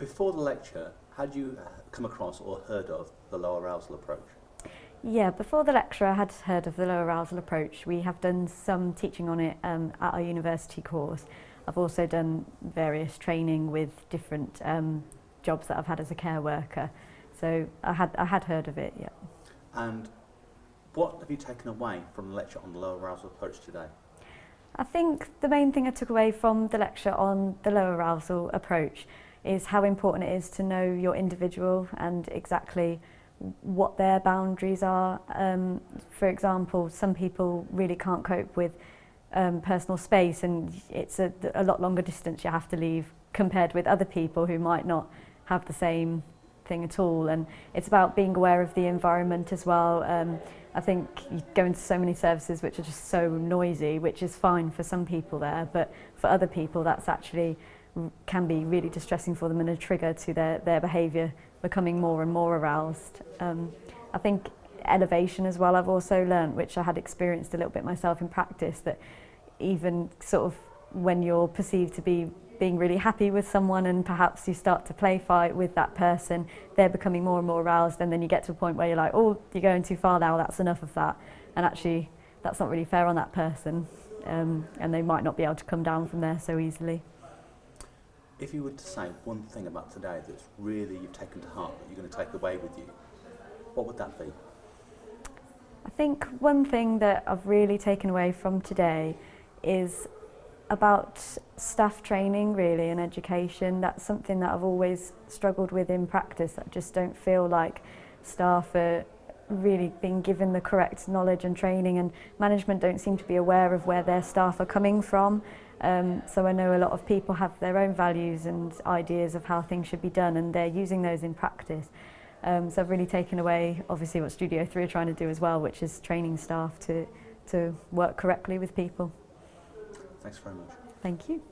Before the lecture, had you come across or heard of the low arousal approach? Yeah, before the lecture I had heard of the low arousal approach. We have done some teaching on it at our university course. I've also done various training with different jobs that I've had as a care worker. So I had heard of it, yeah. And what have you taken away from the lecture on the low arousal approach today? I think the main thing I took away from the lecture on the low arousal approach is how important it is to know your individual and exactly what their boundaries are. For example, some people really can't cope with personal space, and it's a lot longer distance you have to leave compared with other people who might not have the same thing at all. And it's about being aware of the environment as well. I think you go into so many services which are just so noisy, which is fine for some people there, but for other people that's actually can be really distressing for them and a trigger to their behaviour becoming more and more aroused. I think elevation as well I've also learnt, which I had experienced a little bit myself in practice, that even sort of when you're perceived to be being really happy with someone and perhaps you start to play fight with that person, they're becoming more and more aroused, and then you get to a point where you're like, oh, you're going too far now, that's enough of that. And actually that's not really fair on that person, and they might not be able to come down from there so easily. If you were to say one thing about today that's really you've taken to heart, that you're going to take away with you, what would that be? I think one thing that I've really taken away from today is about staff training really and education. That's something that I've always struggled with in practice. I just don't feel like staff are really being given the correct knowledge and training, and management don't seem to be aware of where their staff are coming from. So I know a lot of people have their own values and ideas of how things should be done, and they're using those in practice. So I've really taken away obviously what Studio 3 are trying to do as well, which is training staff to work correctly with people. Thanks very much. Thank you.